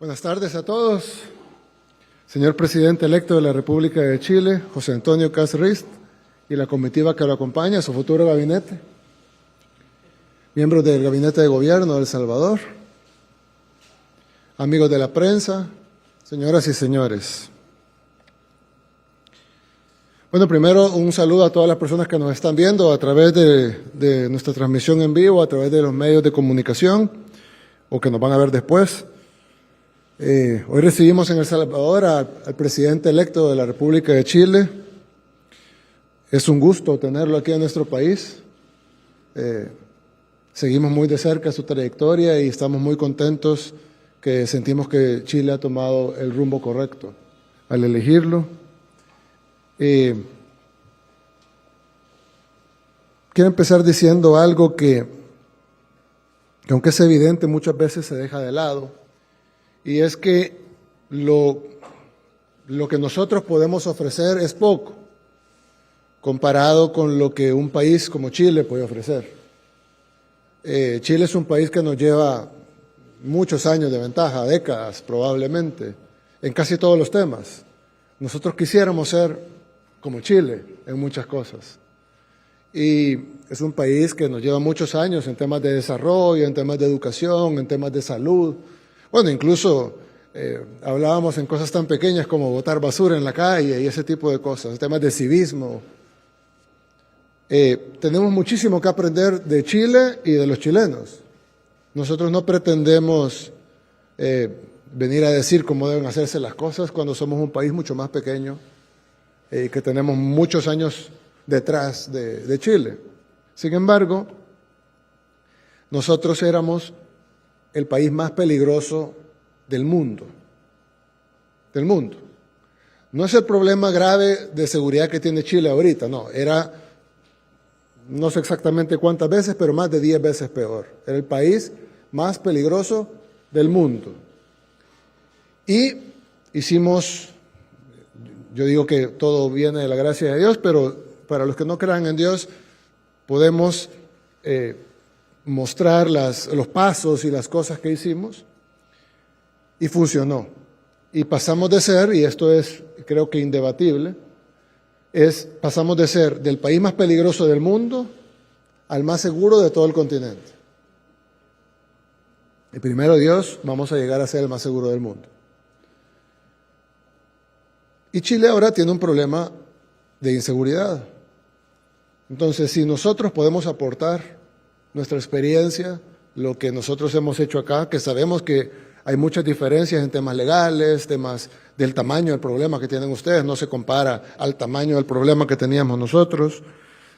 Buenas tardes a todos. Señor Presidente electo de la República de Chile, José Antonio Kast Rist, y la comitiva que lo acompaña, su futuro gabinete, miembros del Gabinete de Gobierno de El Salvador, amigos de la prensa, señoras y señores. Bueno, primero un saludo a todas las personas que nos están viendo a través de nuestra transmisión en vivo, a través de los medios de comunicación, o que nos van a ver después. Hoy recibimos en El Salvador al presidente electo de la República de Chile. Es un gusto tenerlo aquí en nuestro país. Seguimos muy de cerca su trayectoria y estamos muy contentos que sentimos que Chile ha tomado el rumbo correcto al elegirlo. Quiero empezar diciendo algo que aunque es evidente, muchas veces se deja de lado. Y es que lo que nosotros podemos ofrecer es poco comparado con lo que un país como Chile puede ofrecer. Chile es un país que nos lleva muchos años de ventaja, décadas probablemente, en casi todos los temas. Nosotros quisiéramos ser como Chile en muchas cosas. Y es un país que nos lleva muchos años en temas de desarrollo, en temas de educación, en temas de salud. Bueno, incluso hablábamos en cosas tan pequeñas como botar basura en la calle y ese tipo de cosas, temas de civismo. Tenemos muchísimo que aprender de Chile y de los chilenos. Nosotros no pretendemos venir a decir cómo deben hacerse las cosas cuando somos un país mucho más pequeño que tenemos muchos años detrás de Chile. Sin embargo, nosotros éramos el país más peligroso del mundo. No es el problema grave de seguridad que tiene Chile ahorita, no, era, no sé exactamente cuántas veces, pero más de 10 veces peor. Era el país más peligroso del mundo. Y hicimos, yo digo que todo viene de la gracia de Dios, pero para los que no crean en Dios, podemos mostrar los pasos y las cosas que hicimos, y funcionó. Y pasamos de ser, y esto es creo que indebatible, pasamos de ser del país más peligroso del mundo al más seguro de todo el continente. Y primero Dios, vamos a llegar a ser el más seguro del mundo. Y Chile ahora tiene un problema de inseguridad. Entonces, si nosotros podemos aportar nuestra experiencia, lo que nosotros hemos hecho acá, que sabemos que hay muchas diferencias en temas legales, temas del tamaño del problema que tienen ustedes, no se compara al tamaño del problema que teníamos nosotros.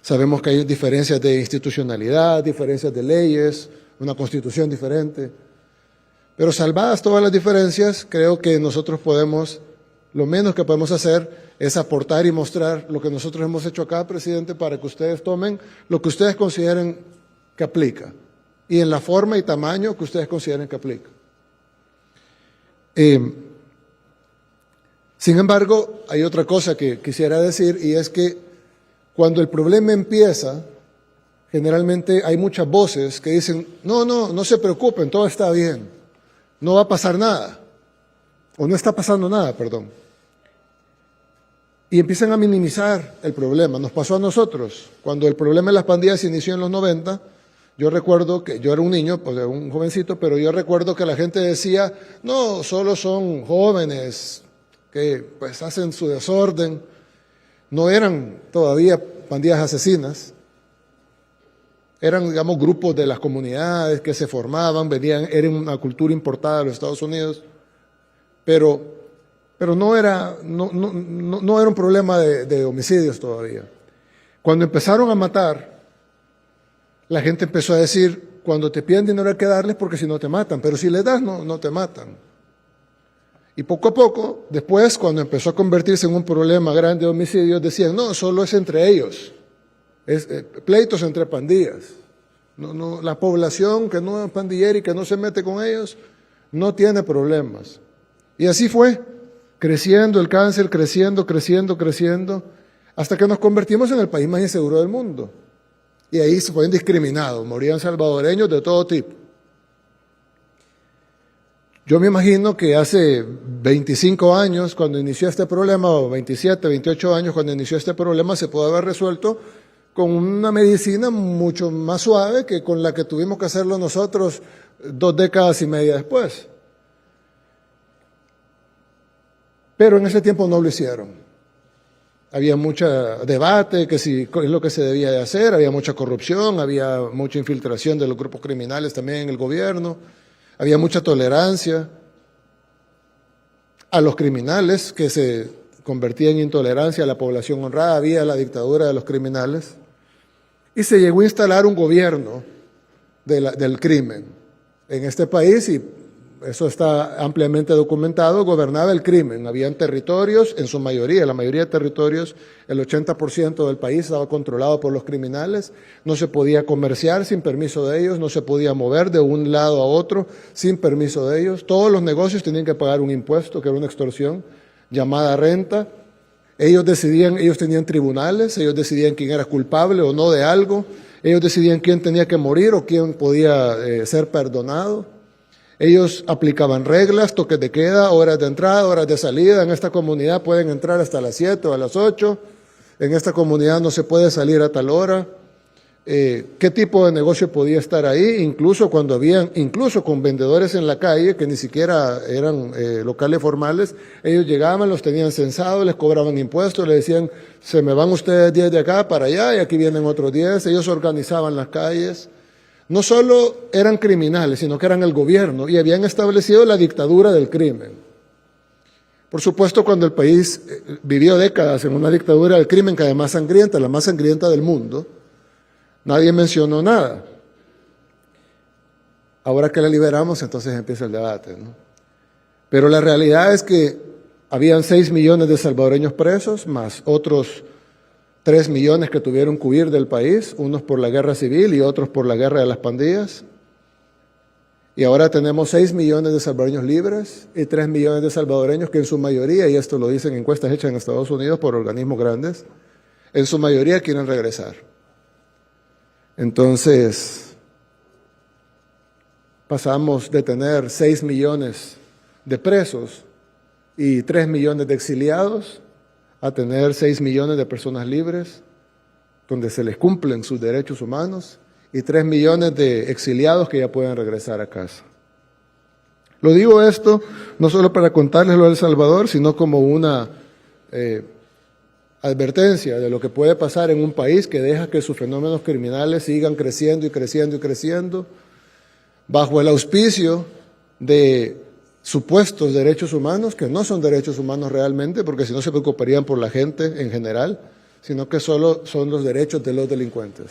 Sabemos que hay diferencias de institucionalidad, diferencias de leyes, una constitución diferente. Pero salvadas todas las diferencias, creo que nosotros podemos, lo menos que podemos hacer es aportar y mostrar lo que nosotros hemos hecho acá, presidente, para que ustedes tomen lo que ustedes consideren que aplica y en la forma y tamaño que ustedes consideren que aplica. Sin embargo, hay otra cosa que quisiera decir, y es que cuando el problema empieza, generalmente hay muchas voces que dicen, no se preocupen, todo está bien, no va a pasar nada, o no está pasando nada, perdón. Y empiezan a minimizar el problema. Nos pasó a nosotros, cuando el problema de las pandillas se inició en los 90, yo recuerdo que yo era un niño, pues un jovencito, pero yo recuerdo que la gente decía, no, solo son jóvenes que pues hacen su desorden. No eran todavía pandillas asesinas, eran, digamos, grupos de las comunidades que se formaban, eran una cultura importada de los Estados Unidos, pero no era un problema de homicidios todavía. Cuando empezaron a matar, la gente empezó a decir, cuando te piden dinero hay que darles porque si no te matan, pero si les das no te matan. Y poco a poco, después, cuando empezó a convertirse en un problema grande de homicidios, decían, no, solo es entre ellos, es pleitos entre pandillas. La población que no es pandillera y que no se mete con ellos, no tiene problemas. Y así fue, creciendo el cáncer, creciendo, hasta que nos convertimos en el país más inseguro del mundo. Y ahí se fue indiscriminado, morían salvadoreños de todo tipo. Yo me imagino que hace 25 años, cuando inició este problema, o 27, 28 años, cuando inició este problema, se pudo haber resuelto con una medicina mucho más suave que con la que tuvimos que hacerlo nosotros 2 décadas y media después. Pero en ese tiempo no lo hicieron. Había mucho debate, que si es lo que se debía de hacer, había mucha corrupción, había mucha infiltración de los grupos criminales también en el gobierno, había mucha tolerancia a los criminales que se convertían en intolerancia a la población honrada, había la dictadura de los criminales, y se llegó a instalar un gobierno del crimen en este país, y eso está ampliamente documentado. Gobernaba el crimen, habían territorios, en su mayoría, la mayoría de territorios, el 80% del país estaba controlado por los criminales, no se podía comerciar sin permiso de ellos, no se podía mover de un lado a otro sin permiso de ellos, todos los negocios tenían que pagar un impuesto, que era una extorsión, llamada renta. Ellos decidían, ellos tenían tribunales, ellos decidían quién era culpable o no de algo, ellos decidían quién tenía que morir o quién podía ser perdonado. Ellos aplicaban reglas, toques de queda, horas de entrada, horas de salida. En esta comunidad pueden entrar hasta las 7 o a las 8. En esta comunidad no se puede salir a tal hora. ¿Qué tipo de negocio podía estar ahí? Incluso con vendedores en la calle, que ni siquiera eran locales formales, ellos llegaban, los tenían censados, les cobraban impuestos, les decían, se me van ustedes 10 de acá para allá y aquí vienen otros 10. Ellos organizaban las calles. No solo eran criminales, sino que eran el gobierno y habían establecido la dictadura del crimen. Por supuesto, cuando el país vivió décadas en una dictadura del crimen, que además sangrienta, la más sangrienta del mundo, nadie mencionó nada. Ahora que la liberamos, entonces empieza el debate, ¿no? Pero la realidad es que habían 6 millones de salvadoreños presos, más otros 3 millones que tuvieron que huir del país, unos por la guerra civil y otros por la guerra de las pandillas. Y ahora tenemos 6 millones de salvadoreños libres y 3 millones de salvadoreños que en su mayoría, y esto lo dicen encuestas hechas en Estados Unidos por organismos grandes, en su mayoría quieren regresar. Entonces, pasamos de tener 6 millones de presos y 3 millones de exiliados a tener 6 millones de personas libres, donde se les cumplen sus derechos humanos, y 3 millones de exiliados que ya pueden regresar a casa. Lo digo esto no solo para contarles lo de El Salvador, sino como una advertencia de lo que puede pasar en un país que deja que sus fenómenos criminales sigan creciendo y creciendo y creciendo, bajo el auspicio de supuestos derechos humanos, que no son derechos humanos realmente, porque si no se preocuparían por la gente en general, sino que solo son los derechos de los delincuentes.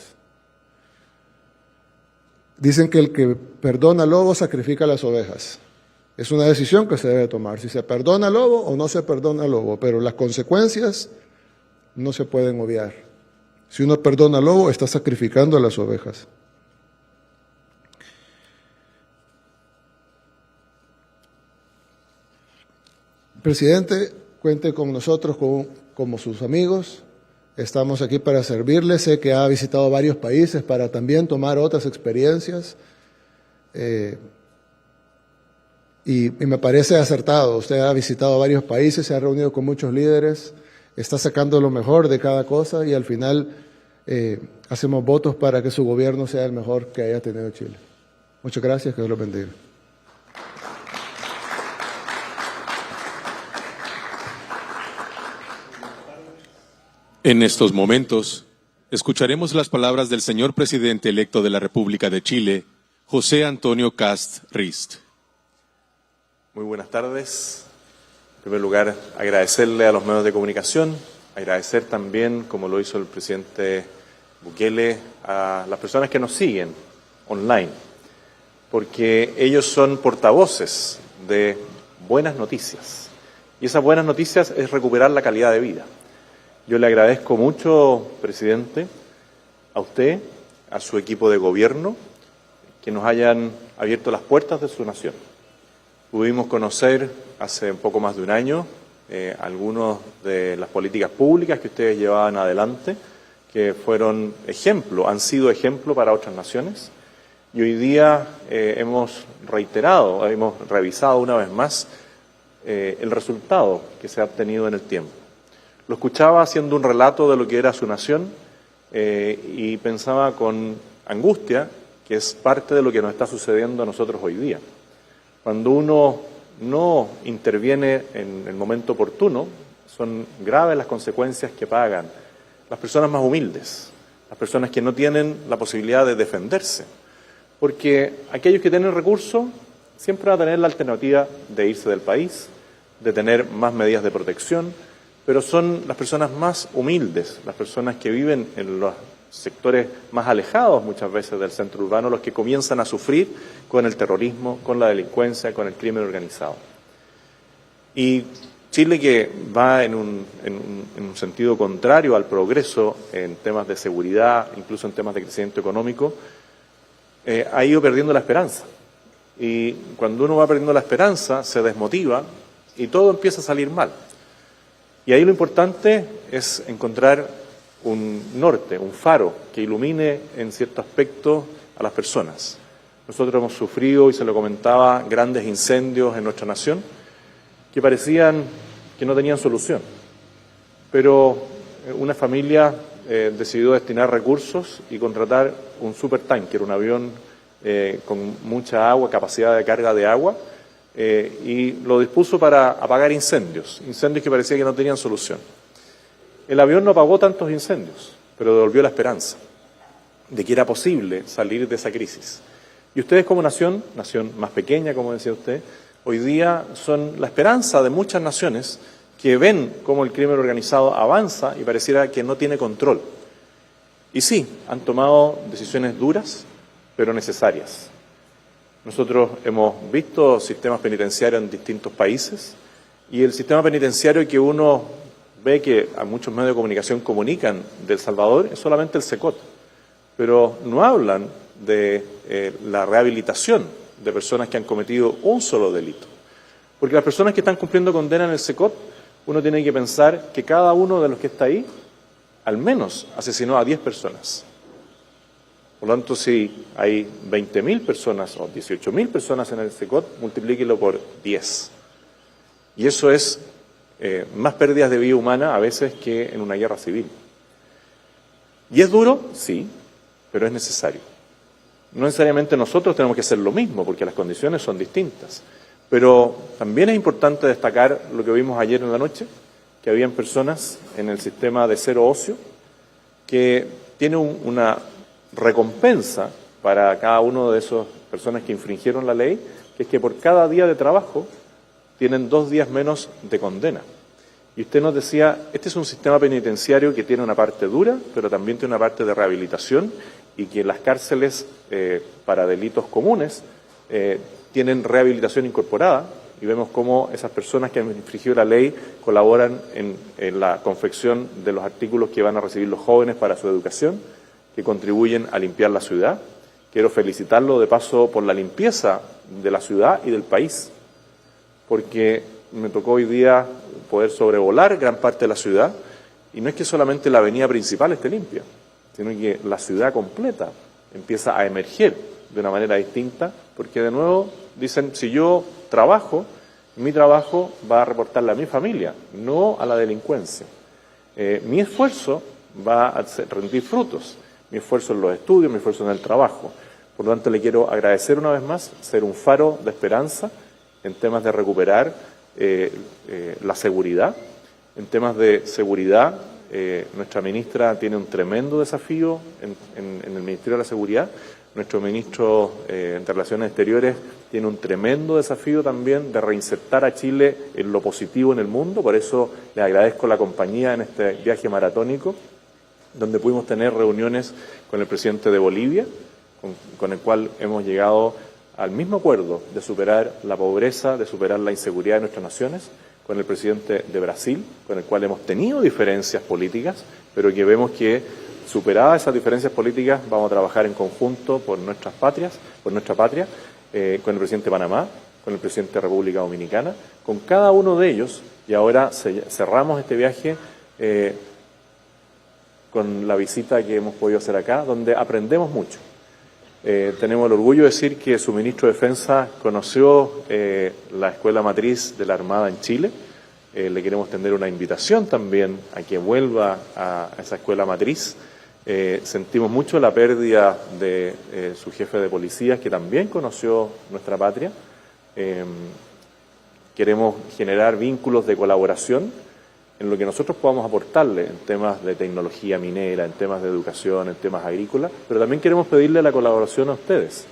Dicen que el que perdona al lobo sacrifica a las ovejas. Es una decisión que se debe tomar, si se perdona al lobo o no se perdona al lobo, pero las consecuencias no se pueden obviar. Si uno perdona al lobo, está sacrificando a las ovejas. Presidente, cuente con nosotros como sus amigos. Estamos aquí para servirle. Sé que ha visitado varios países para también tomar otras experiencias. Y me parece acertado. Usted ha visitado varios países, se ha reunido con muchos líderes, está sacando lo mejor de cada cosa y al final hacemos votos para que su gobierno sea el mejor que haya tenido Chile. Muchas gracias, que Dios los bendiga. En estos momentos, escucharemos las palabras del señor presidente electo de la República de Chile, José Antonio Kast Rist. Muy buenas tardes. En primer lugar, agradecerle a los medios de comunicación, agradecer también, como lo hizo el presidente Bukele, a las personas que nos siguen online, porque ellos son portavoces de buenas noticias. Y esas buenas noticias es recuperar la calidad de vida. Yo le agradezco mucho, presidente, a usted, a su equipo de gobierno, que nos hayan abierto las puertas de su nación. Pudimos conocer hace un poco más de un año algunas de las políticas públicas que ustedes llevaban adelante, que fueron ejemplo, han sido ejemplo para otras naciones. Y hoy día hemos revisado una vez más el resultado que se ha obtenido en el tiempo. Lo escuchaba haciendo un relato de lo que era su nación y pensaba con angustia que es parte de lo que nos está sucediendo a nosotros hoy día. Cuando uno no interviene en el momento oportuno, son graves las consecuencias que pagan las personas más humildes, las personas que no tienen la posibilidad de defenderse. Porque aquellos que tienen recursos siempre van a tener la alternativa de irse del país, de tener más medidas de protección, pero son las personas más humildes, las personas que viven en los sectores más alejados muchas veces del centro urbano, los que comienzan a sufrir con el terrorismo, con la delincuencia, con el crimen organizado. Y Chile, que va en un sentido contrario al progreso en temas de seguridad, incluso en temas de crecimiento económico, ha ido perdiendo la esperanza. Y cuando uno va perdiendo la esperanza, se desmotiva y todo empieza a salir mal. Y ahí lo importante es encontrar un norte, un faro que ilumine en cierto aspecto a las personas. Nosotros hemos sufrido, y se lo comentaba, grandes incendios en nuestra nación que parecían que no tenían solución. Pero una familia decidió destinar recursos y contratar un supertanker, un avión con mucha agua, capacidad de carga de agua, y lo dispuso para apagar incendios que parecía que no tenían solución. El avión no apagó tantos incendios, pero devolvió la esperanza de que era posible salir de esa crisis. Y ustedes como nación más pequeña, como decía usted, hoy día son la esperanza de muchas naciones que ven cómo el crimen organizado avanza y pareciera que no tiene control. Y sí, han tomado decisiones duras, pero necesarias. Nosotros hemos visto sistemas penitenciarios en distintos países y el sistema penitenciario que uno ve que a muchos medios de comunicación comunican de El Salvador es solamente el SECOT, pero no hablan de la rehabilitación de personas que han cometido un solo delito. Porque las personas que están cumpliendo condena en el SECOT, uno tiene que pensar que cada uno de los que está ahí, al menos asesinó a 10 personas. Por lo tanto, si hay 20.000 personas o 18.000 personas en el SECOT, multiplíquelo por 10. Y eso es más pérdidas de vida humana a veces que en una guerra civil. ¿Y es duro? Sí, pero es necesario. No necesariamente nosotros tenemos que hacer lo mismo, porque las condiciones son distintas. Pero también es importante destacar lo que vimos ayer en la noche, que habían personas en el sistema de cero ocio que tiene una recompensa para cada uno de esas personas que infringieron la ley, que es que por cada día de trabajo tienen 2 días menos de condena. Y usted nos decía, este es un sistema penitenciario que tiene una parte dura, pero también tiene una parte de rehabilitación y que las cárceles para delitos comunes tienen rehabilitación incorporada y vemos cómo esas personas que han infringido la ley colaboran en la confección de los artículos que van a recibir los jóvenes para su educación, que contribuyen a limpiar la ciudad. Quiero felicitarlo de paso por la limpieza de la ciudad y del país, porque me tocó hoy día poder sobrevolar gran parte de la ciudad y no es que solamente la avenida principal esté limpia, sino que la ciudad completa empieza a emerger de una manera distinta, porque de nuevo dicen, si yo trabajo, mi trabajo va a reportarle a mi familia, no a la delincuencia. Mi esfuerzo va a rendir frutos, mi esfuerzo en los estudios, mi esfuerzo en el trabajo. Por lo tanto, le quiero agradecer una vez más, ser un faro de esperanza en temas de recuperar la seguridad. En temas de seguridad, nuestra ministra tiene un tremendo desafío en el Ministerio de la Seguridad. Nuestro ministro de Relaciones Exteriores tiene un tremendo desafío también de reinsertar a Chile en lo positivo en el mundo. Por eso le agradezco la compañía en este viaje maratónico, donde pudimos tener reuniones con el presidente de Bolivia, con el cual hemos llegado al mismo acuerdo de superar la pobreza, de superar la inseguridad de nuestras naciones, con el presidente de Brasil, con el cual hemos tenido diferencias políticas, pero que vemos que superadas esas diferencias políticas vamos a trabajar en conjunto por nuestra patria, con el presidente de Panamá, con el presidente de República Dominicana, con cada uno de ellos, y ahora cerramos este viaje con la visita que hemos podido hacer acá, donde aprendemos mucho. Tenemos el orgullo de decir que su ministro de Defensa conoció la escuela matriz de la Armada en Chile. Le queremos tender una invitación también a que vuelva a esa escuela matriz. Sentimos mucho la pérdida de su jefe de policías, que también conoció nuestra patria. Queremos generar vínculos de colaboración en lo que nosotros podamos aportarle en temas de tecnología minera, en temas de educación, en temas agrícolas, pero también queremos pedirle la colaboración a ustedes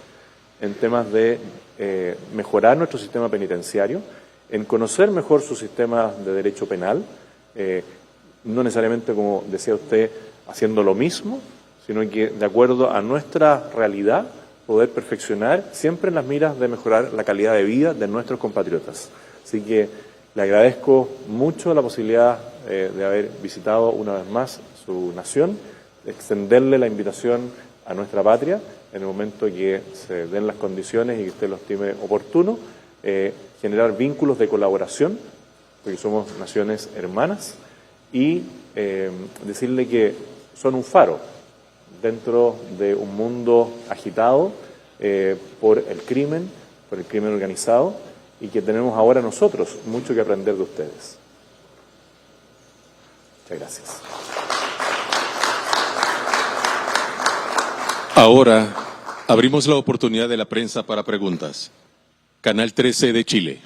en temas de mejorar nuestro sistema penitenciario, en conocer mejor su sistema de derecho penal, no necesariamente, como decía usted, haciendo lo mismo, sino que de acuerdo a nuestra realidad poder perfeccionar siempre en las miras de mejorar la calidad de vida de nuestros compatriotas. Así que le agradezco mucho la posibilidad de haber visitado una vez más su nación, extenderle la invitación a nuestra patria en el momento que se den las condiciones y que usted lo estime oportuno, generar vínculos de colaboración, porque somos naciones hermanas, y decirle que son un faro dentro de un mundo agitado por el crimen organizado, y que tenemos ahora nosotros mucho que aprender de ustedes. Muchas gracias. Ahora abrimos la oportunidad de la prensa para preguntas. Canal 13 de Chile.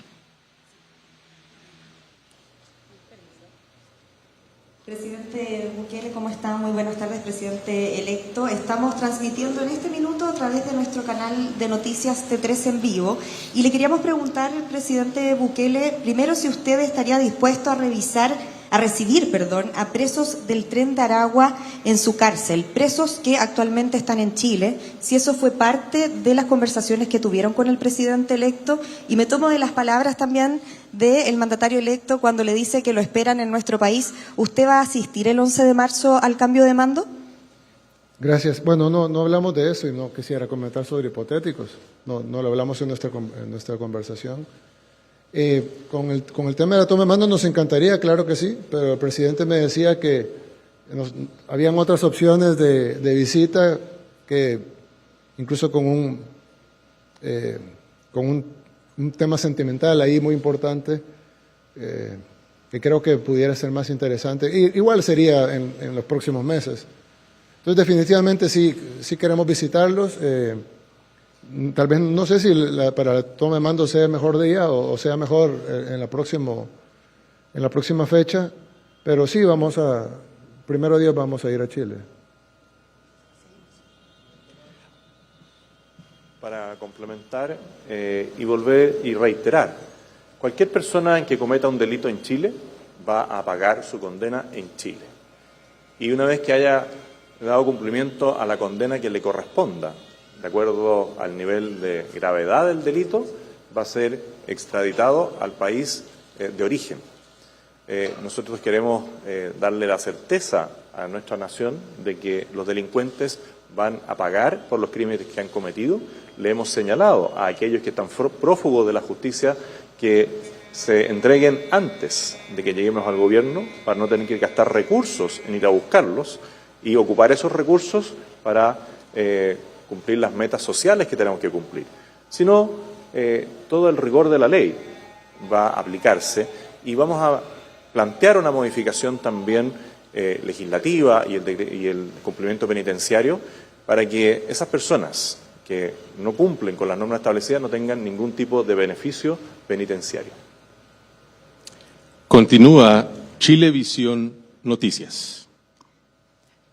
Presidente Bukele, ¿cómo está? Muy buenas tardes, presidente electo. Estamos transmitiendo en este minuto a través de nuestro canal de noticias T3 en vivo y le queríamos preguntar, presidente Bukele, primero si usted estaría dispuesto a recibir a presos del Tren de Aragua en su cárcel, presos que actualmente están en Chile, si eso fue parte de las conversaciones que tuvieron con el presidente electo, y me tomo de las palabras también del mandatario electo cuando le dice que lo esperan en nuestro país. ¿Usted va a asistir el 11 de marzo al cambio de mando? Gracias. Bueno, no hablamos de eso y no quisiera comentar sobre hipotéticos. No lo hablamos en nuestra conversación. Con el tema de la toma de mando nos encantaría, claro que sí, pero el presidente me decía que habían otras opciones de visita, que incluso con un tema sentimental ahí muy importante, que creo que pudiera ser más interesante. Igual sería en los próximos meses. Entonces, definitivamente sí queremos visitarlos. Tal vez, no sé si para la toma de mando sea el mejor día o sea mejor en la próxima fecha, pero sí primero día vamos a ir a Chile. Para complementar y volver y reiterar, cualquier persona que cometa un delito en Chile va a pagar su condena en Chile. Y una vez que haya dado cumplimiento a la condena que le corresponda, de acuerdo al nivel de gravedad del delito, va a ser extraditado al país de origen. Nosotros queremos darle la certeza a nuestra nación de que los delincuentes van a pagar por los crímenes que han cometido. Le hemos señalado a aquellos que están prófugos de la justicia que se entreguen antes de que lleguemos al gobierno para no tener que gastar recursos en ir a buscarlos y ocupar esos recursos para cumplir las metas sociales que tenemos que cumplir. Si no, todo el rigor de la ley va a aplicarse y vamos a plantear una modificación también legislativa y el cumplimiento penitenciario para que esas personas que no cumplen con las normas establecidas no tengan ningún tipo de beneficio penitenciario. Continúa Chilevisión Noticias.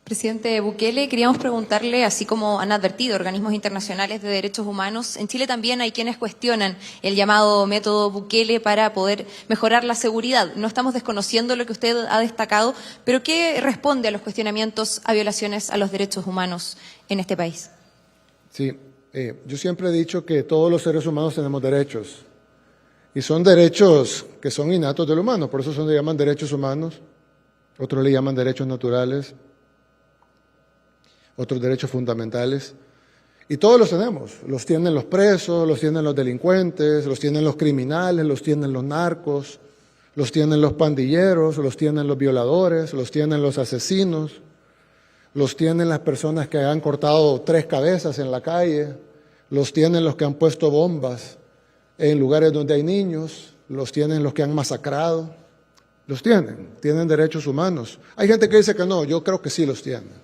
Presidente Bukele, queríamos preguntarle, así como han advertido organismos internacionales de derechos humanos, en Chile también hay quienes cuestionan el llamado método Bukele para poder mejorar la seguridad. No estamos desconociendo lo que usted ha destacado, pero ¿qué responde a los cuestionamientos a violaciones a los derechos humanos en este país? Sí, yo siempre he dicho que todos los seres humanos tenemos derechos, y son derechos que son innatos del humano, por eso se le llaman derechos humanos, otros le llaman derechos naturales, otros derechos fundamentales, y todos los tenemos. Los tienen los presos, los tienen los delincuentes, los tienen los criminales, los tienen los narcos, los tienen los pandilleros, los tienen los violadores, los tienen los asesinos. los tienen las personas que han cortado 3 cabezas en la calle, los tienen los que han puesto bombas en lugares donde hay niños, los tienen los que han masacrado, los tienen derechos humanos. Hay gente que dice que no, yo creo que sí los tienen.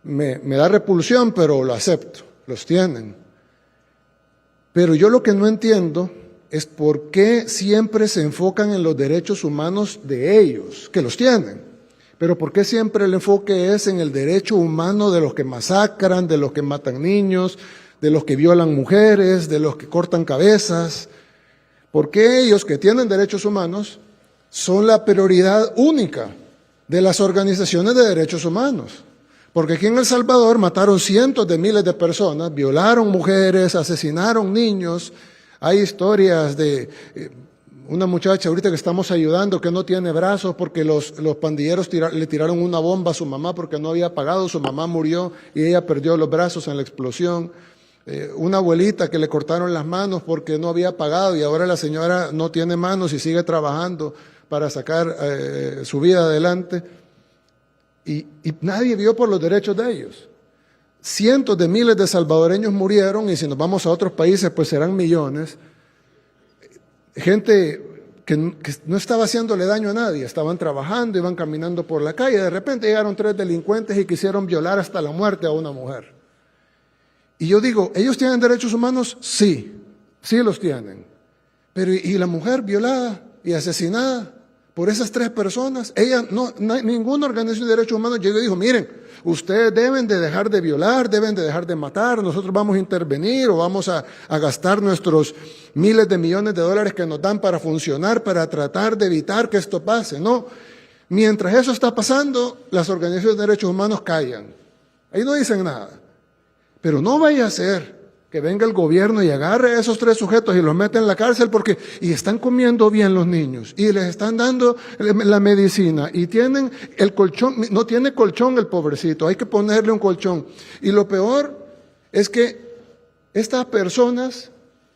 Me da repulsión, pero lo acepto, los tienen. Pero yo lo que no entiendo es por qué siempre se enfocan en los derechos humanos de ellos, que los tienen. Pero por qué siempre el enfoque es en el derecho humano de los que masacran, de los que matan niños, de los que violan mujeres, de los que cortan cabezas. ¿Por qué ellos que tienen derechos humanos son la prioridad única de las organizaciones de derechos humanos? Porque aquí en El Salvador mataron cientos de miles de personas, violaron mujeres, asesinaron niños. Hay historias de una muchacha ahorita que estamos ayudando que no tiene brazos porque los pandilleros le tiraron una bomba a su mamá porque no había pagado, su mamá murió y ella perdió los brazos en la explosión. Una abuelita que le cortaron las manos porque no había pagado y ahora la señora no tiene manos y sigue trabajando para sacar su vida adelante. Y nadie vio por los derechos de ellos. Cientos de miles de salvadoreños murieron y si nos vamos a otros países pues serán millones. Gente que no estaba haciéndole daño a nadie, estaban trabajando, iban caminando por la calle, de repente llegaron 3 delincuentes y quisieron violar hasta la muerte a una mujer. Y yo digo, ¿ellos tienen derechos humanos? Sí los tienen. Pero ¿y la mujer violada y asesinada por esas 3 personas? Ninguna organización de derechos humanos llegó y dijo, miren, ustedes deben de dejar de violar, deben de dejar de matar, nosotros vamos a intervenir o vamos a gastar nuestros miles de millones de dólares que nos dan para funcionar, para tratar de evitar que esto pase. No, mientras eso está pasando, las organizaciones de derechos humanos callan. Ahí no dicen nada. Pero no vaya a ser que venga el gobierno y agarre a esos 3 sujetos y los meta en la cárcel y están comiendo bien los niños y les están dando la medicina y tienen el colchón, no tiene colchón el pobrecito, hay que ponerle un colchón. Y lo peor es que estas personas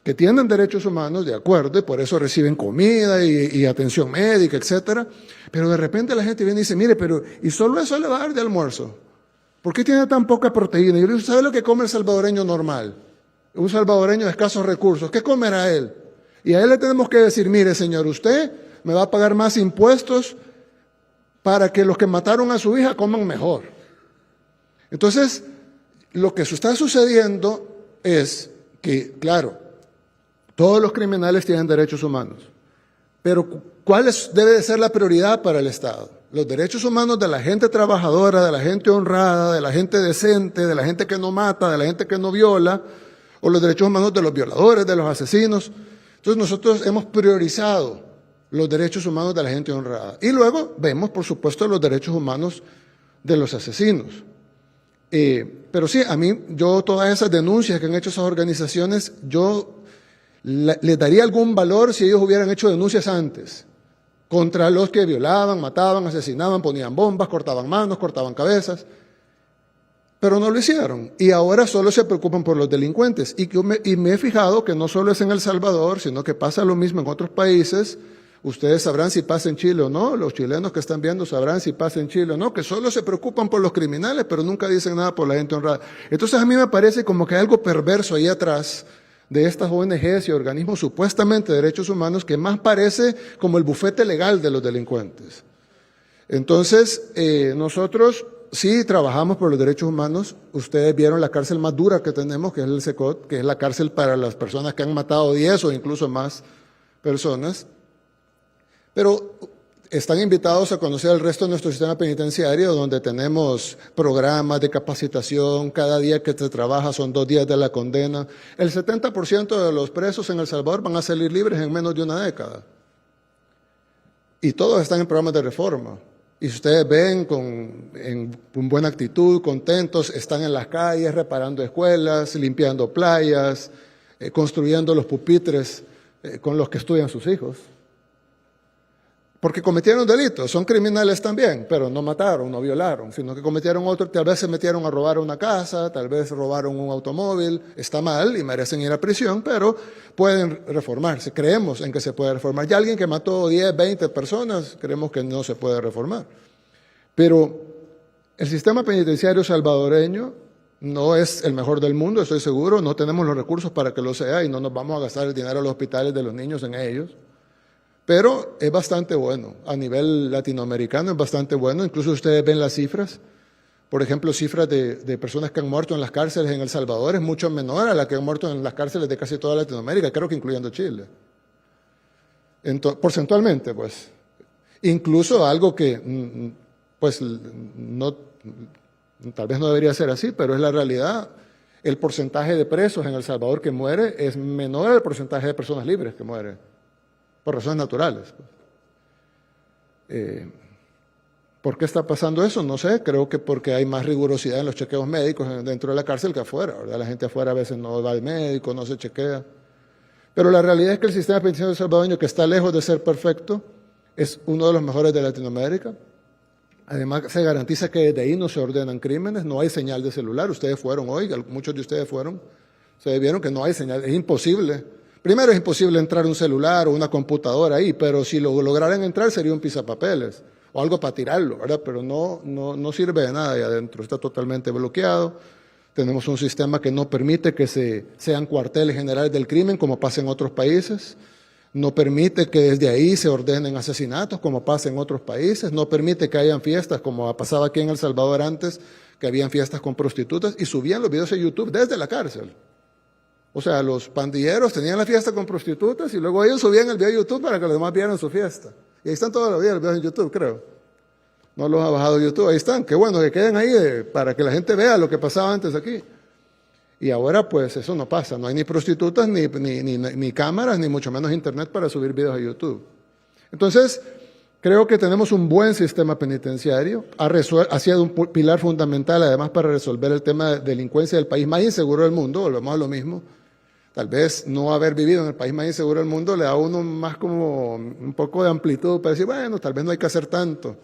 que tienen derechos humanos, de acuerdo, y por eso reciben comida y atención médica, etcétera, pero de repente la gente viene y dice, mire, pero ¿y solo eso le va a dar de almuerzo? ¿Por qué tiene tan poca proteína? Y yo le digo, ¿sabe lo que come el salvadoreño normal? Un salvadoreño de escasos recursos. ¿Qué comerá él? Y a él le tenemos que decir, mire, señor, usted me va a pagar más impuestos para que los que mataron a su hija coman mejor. Entonces, lo que está sucediendo es que, claro, todos los criminales tienen derechos humanos, pero ¿cuál debe de ser la prioridad para el Estado? Los derechos humanos de la gente trabajadora, de la gente honrada, de la gente decente, de la gente que no mata, de la gente que no viola, o los derechos humanos de los violadores, de los asesinos. Entonces nosotros hemos priorizado los derechos humanos de la gente honrada. Y luego vemos, por supuesto, los derechos humanos de los asesinos. Pero sí, a mí, yo todas esas denuncias que han hecho esas organizaciones, yo les daría algún valor si ellos hubieran hecho denuncias antes, contra los que violaban, mataban, asesinaban, ponían bombas, cortaban manos, cortaban cabezas. Pero no lo hicieron y ahora solo se preocupan por los delincuentes. Y me he fijado que no solo es en El Salvador, sino que pasa lo mismo en otros países. Ustedes sabrán si pasa en Chile o no, los chilenos que están viendo sabrán si pasa en Chile o no, que solo se preocupan por los criminales, pero nunca dicen nada por la gente honrada. Entonces a mí me parece como que hay algo perverso ahí atrás de estas ONGs y organismos supuestamente de derechos humanos que más parece como el bufete legal de los delincuentes. Entonces, nosotros sí trabajamos por los derechos humanos. Ustedes vieron la cárcel más dura que tenemos, que es el SECOT, que es la cárcel para las personas que han matado 10 o incluso más personas. Pero están invitados a conocer el resto de nuestro sistema penitenciario, donde tenemos programas de capacitación. Cada día que se trabaja son 2 días de la condena. El 70% de los presos en El Salvador van a salir libres en menos de una década. Y todos están en programas de reforma. Y si ustedes ven con buena actitud, contentos, están en las calles reparando escuelas, limpiando playas, construyendo los pupitres con los que estudian sus hijos. Porque cometieron delitos, son criminales también, pero no mataron, no violaron, sino que cometieron otro, tal vez se metieron a robar una casa, tal vez robaron un automóvil, está mal y merecen ir a prisión, pero pueden reformarse, creemos en que se puede reformar. Y alguien que mató 10, 20 personas, creemos que no se puede reformar. Pero El sistema penitenciario salvadoreño no es el mejor del mundo, estoy seguro, no tenemos los recursos para que lo sea y no nos vamos a gastar el dinero a los hospitales de los niños en ellos, pero es bastante bueno, a nivel latinoamericano es bastante bueno, incluso ustedes ven las cifras, por ejemplo, cifras de personas que han muerto en las cárceles en El Salvador es mucho menor a la que han muerto en las cárceles de casi toda Latinoamérica, creo que incluyendo Chile. Porcentualmente, pues. Incluso algo que, pues, no, tal vez no debería ser así, pero es la realidad. El porcentaje de presos en El Salvador que muere es menor al porcentaje de personas libres que mueren, por razones naturales. ¿Por qué está pasando eso? No sé, creo que porque hay más rigurosidad en los chequeos médicos dentro de la cárcel que afuera, ¿verdad? La gente afuera a veces no va al médico, no se chequea. Pero la realidad es que el sistema penitenciario salvadoreño, que está lejos de ser perfecto, es uno de los mejores de Latinoamérica. Además, se garantiza que desde ahí no se ordenan crímenes, no hay señal de celular. Ustedes fueron hoy, muchos de ustedes fueron, se vieron que no hay señal, es imposible. Primero, es imposible entrar un celular o una computadora ahí, pero si lo lograran entrar sería un pisapapeles o algo para tirarlo, ¿verdad? Pero no sirve de nada ahí adentro, está totalmente bloqueado. Tenemos un sistema que no permite que sean cuarteles generales del crimen, como pasa en otros países. No permite que desde ahí se ordenen asesinatos, como pasa en otros países. No permite que hayan fiestas, como pasaba aquí en El Salvador antes, que habían fiestas con prostitutas y subían los videos a YouTube desde la cárcel. O sea, los pandilleros tenían la fiesta con prostitutas y luego ellos subían el video a YouTube para que los demás vieran su fiesta. Y ahí están todos los videos en YouTube, creo. No los ha bajado YouTube, ahí están. Qué bueno que queden ahí para que la gente vea lo que pasaba antes aquí. Y ahora pues eso no pasa, no hay ni prostitutas, ni cámaras, ni mucho menos internet para subir videos a YouTube. Entonces, creo que tenemos un buen sistema penitenciario, ha sido un pilar fundamental además para resolver el tema de delincuencia del país más inseguro del mundo, volvemos a lo mismo. Tal vez no haber vivido en el país más inseguro del mundo le da a uno más como un poco de amplitud para decir, bueno, tal vez no hay que hacer tanto.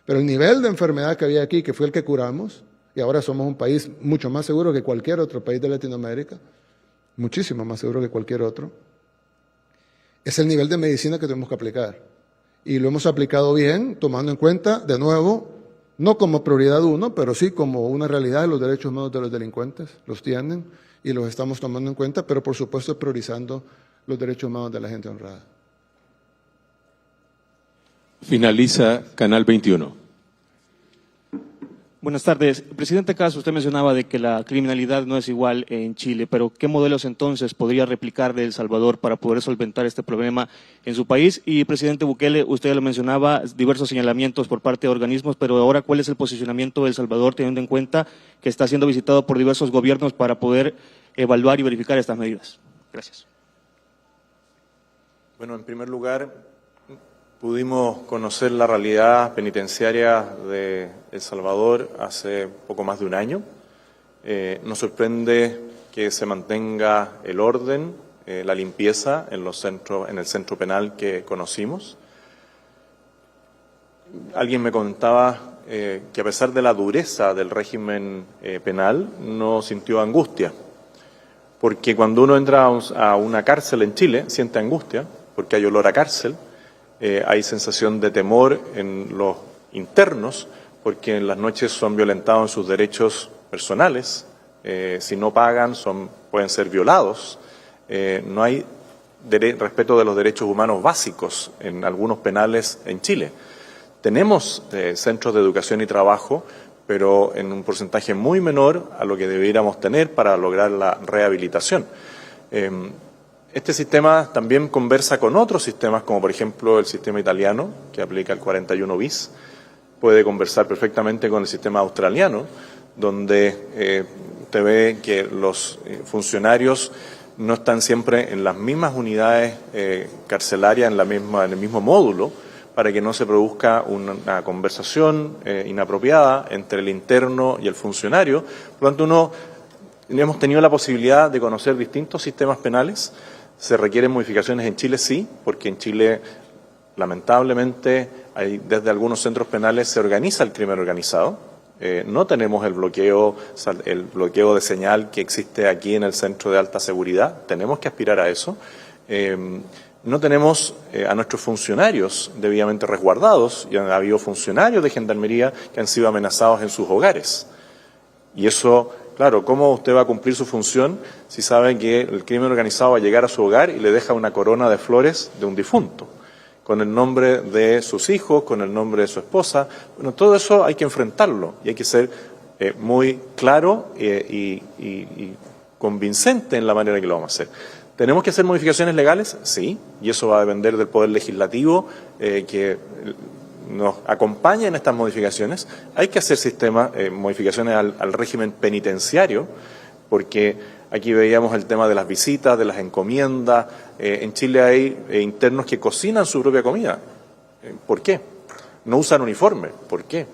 Pero el nivel de enfermedad que había aquí, que fue el que curamos, y ahora somos un país mucho más seguro que cualquier otro país de Latinoamérica, muchísimo más seguro que cualquier otro, es el nivel de medicina que tenemos que aplicar. Y lo hemos aplicado bien, tomando en cuenta, de nuevo, no como prioridad uno, pero sí como una realidad de los derechos humanos de los delincuentes, los tienen y los estamos tomando en cuenta, pero por supuesto priorizando los derechos humanos de la gente honrada. Finaliza Canal 21. Buenas tardes. Presidente Kast, usted mencionaba de que la criminalidad no es igual en Chile, pero ¿qué modelos entonces podría replicar de El Salvador para poder solventar este problema en su país? Y, presidente Bukele, usted lo mencionaba, diversos señalamientos por parte de organismos, pero ahora, ¿cuál es el posicionamiento de El Salvador teniendo en cuenta que está siendo visitado por diversos gobiernos para poder evaluar y verificar estas medidas? Gracias. Bueno, en primer lugar, pudimos conocer la realidad penitenciaria de El Salvador hace poco más de un año. Nos sorprende que se mantenga el orden, la limpieza en el centro penal que conocimos. Alguien me contaba que a pesar de la dureza del régimen penal, no sintió angustia. Porque cuando uno entra a una cárcel en Chile, siente angustia, porque hay olor a cárcel. Hay sensación de temor en los internos, porque en las noches son violentados en sus derechos personales. Si no pagan, pueden ser violados. No hay respeto de los derechos humanos básicos en algunos penales en Chile. Tenemos centros de educación y trabajo, pero en un porcentaje muy menor a lo que deberíamos tener para lograr la rehabilitación. Este sistema también conversa con otros sistemas, como por ejemplo el sistema italiano, que aplica el 41 bis. Puede conversar perfectamente con el sistema australiano, donde usted ve que los funcionarios no están siempre en las mismas unidades carcelarias, en el mismo módulo, para que no se produzca una conversación inapropiada entre el interno y el funcionario. Por lo tanto, hemos tenido la posibilidad de conocer distintos sistemas penales. ¿Se requieren modificaciones en Chile? Sí, porque en Chile, lamentablemente, desde algunos centros penales se organiza el crimen organizado. No tenemos el bloqueo de señal que existe aquí en el centro de alta seguridad. Tenemos que aspirar a eso. No tenemos a nuestros funcionarios debidamente resguardados y ha habido funcionarios de Gendarmería que han sido amenazados en sus hogares. Y eso, claro, ¿cómo usted va a cumplir su función si sabe que el crimen organizado va a llegar a su hogar y le deja una corona de flores de un difunto, con el nombre de sus hijos, con el nombre de su esposa? Bueno, todo eso hay que enfrentarlo y hay que ser muy claro y convincente en la manera en que lo vamos a hacer. ¿Tenemos que hacer modificaciones legales? Sí, y eso va a depender del Poder Legislativo que nos acompaña en estas modificaciones. Hay que hacer modificaciones al régimen penitenciario, porque aquí veíamos el tema de las visitas, de las encomiendas. En Chile hay internos que cocinan su propia comida. ¿Por qué? No usan uniforme. ¿Por qué?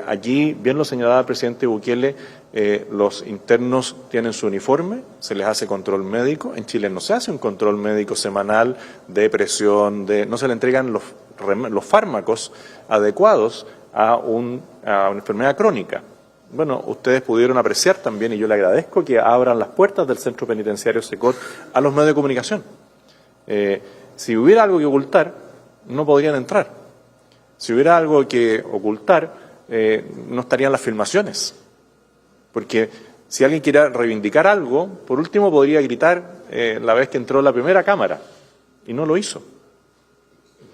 Allí, bien lo señalaba el presidente Bukele, los internos tienen su uniforme, se les hace control médico. En Chile no se hace un control médico semanal de presión, no se le entregan los fármacos adecuados a una enfermedad crónica. Bueno, ustedes pudieron apreciar también, y yo le agradezco que abran las puertas del Centro Penitenciario Secot a los medios de comunicación. Si hubiera algo que ocultar, no podrían entrar. Si hubiera algo que ocultar, no estarían las filmaciones. Porque si alguien quiere reivindicar algo, por último podría gritar la vez que entró la primera cámara, y no lo hizo.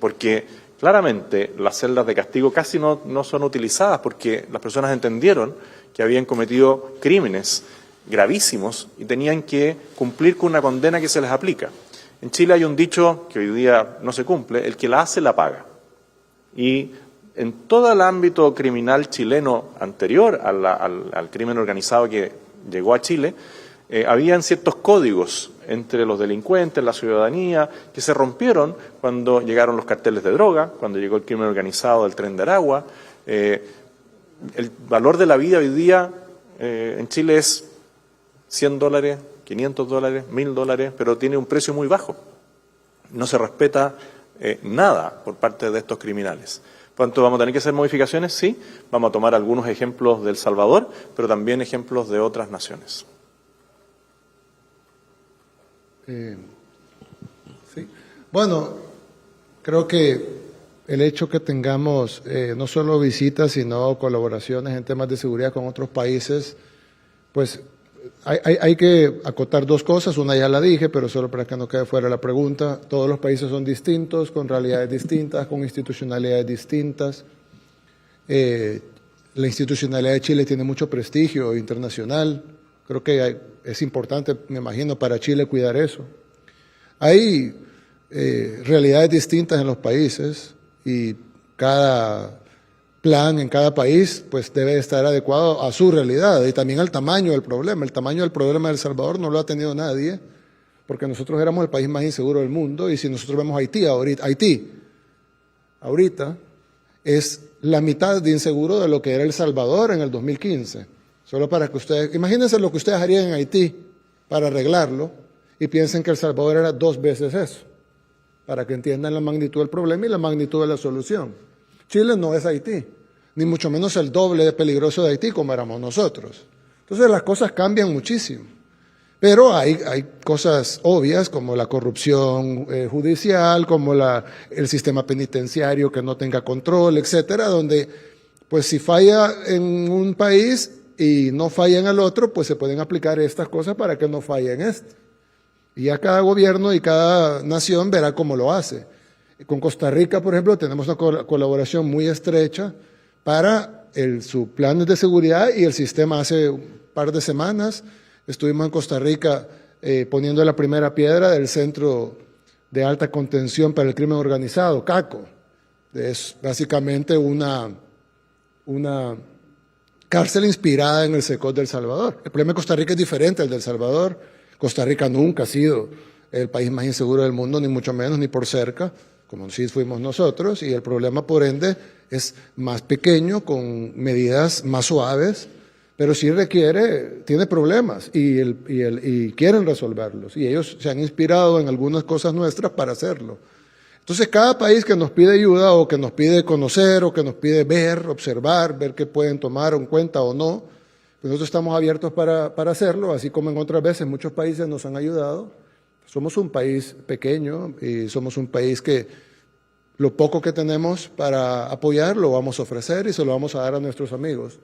Porque claramente las celdas de castigo casi no son utilizadas porque las personas entendieron que habían cometido crímenes gravísimos y tenían que cumplir con una condena que se les aplica. En Chile hay un dicho que hoy día no se cumple: el que la hace la paga. Y en todo el ámbito criminal chileno anterior al crimen organizado que llegó a Chile, habían ciertos códigos entre los delincuentes, la ciudadanía, que se rompieron cuando llegaron los carteles de droga, cuando llegó el crimen organizado del Tren de Aragua. El valor de la vida hoy día en Chile es $100, $500, $1.000, pero tiene un precio muy bajo. No se respeta nada por parte de estos criminales. Por tanto, ¿vamos a tener que hacer modificaciones? Sí. Vamos a tomar algunos ejemplos de El Salvador, pero también ejemplos de otras naciones. Sí. Bueno, creo que el hecho que tengamos no solo visitas, sino colaboraciones en temas de seguridad con otros países, pues hay que acotar dos cosas. Una ya la dije, pero solo para que no quede fuera la pregunta. Todos los países son distintos, con realidades distintas, con institucionalidades distintas. La institucionalidad de Chile tiene mucho prestigio internacional. Creo que es importante, me imagino, para Chile cuidar eso. Hay realidades distintas en los países y cada plan en cada país pues debe estar adecuado a su realidad y también al tamaño del problema. El tamaño del problema de El Salvador no lo ha tenido nadie, porque nosotros éramos el país más inseguro del mundo, y si nosotros vemos Haití ahorita es la mitad de inseguro de lo que era El Salvador en el 2015. Solo para que ustedes, imagínense lo que ustedes harían en Haití para arreglarlo y piensen que El Salvador era 2 veces eso, para que entiendan la magnitud del problema y la magnitud de la solución. Chile no es Haití, ni mucho menos el doble de peligroso de Haití como éramos nosotros. Entonces las cosas cambian muchísimo. Pero hay cosas obvias como la corrupción judicial, como el sistema penitenciario que no tenga control, etcétera, donde pues si falla en un país y no falla en el otro, pues se pueden aplicar estas cosas para que no falle en este. Y ya cada gobierno y cada nación verá cómo lo hace. Con Costa Rica, por ejemplo, tenemos una colaboración muy estrecha para sus planes de seguridad y el sistema. Hace un par de semanas estuvimos en Costa Rica poniendo la primera piedra del Centro de Alta Contención para el Crimen Organizado, CACO. Es básicamente una cárcel inspirada en el Secot de El Salvador. El problema de Costa Rica es diferente al de El Salvador. Costa Rica nunca ha sido el país más inseguro del mundo, ni mucho menos, ni por cerca, como sí fuimos nosotros, y el problema, por ende, es más pequeño, con medidas más suaves, pero sí tiene problemas y quieren resolverlos, y ellos se han inspirado en algunas cosas nuestras para hacerlo. Entonces, cada país que nos pide ayuda o que nos pide conocer o que nos pide observar, ver qué pueden tomar en cuenta o no, pues nosotros estamos abiertos para hacerlo, así como en otras veces muchos países nos han ayudado. Somos un país pequeño y somos un país que lo poco que tenemos para apoyar lo vamos a ofrecer y se lo vamos a dar a nuestros amigos.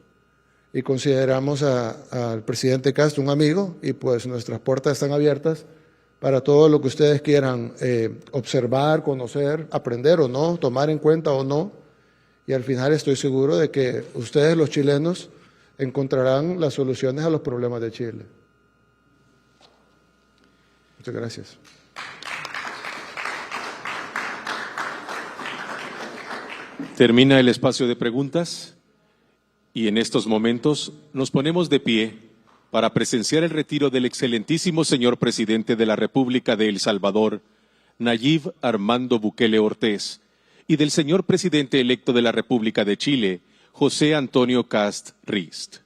Y consideramos al presidente Castro un amigo y pues nuestras puertas están abiertas para todo lo que ustedes quieran observar, conocer, aprender o no, tomar en cuenta o no. Y al final estoy seguro de que ustedes, los chilenos, encontrarán las soluciones a los problemas de Chile. Muchas gracias. Termina el espacio de preguntas y en estos momentos nos ponemos de pie para presenciar el retiro del excelentísimo señor presidente de la República de El Salvador, Nayib Armando Bukele Ortiz, y del señor presidente electo de la República de Chile, José Antonio Kast Rist.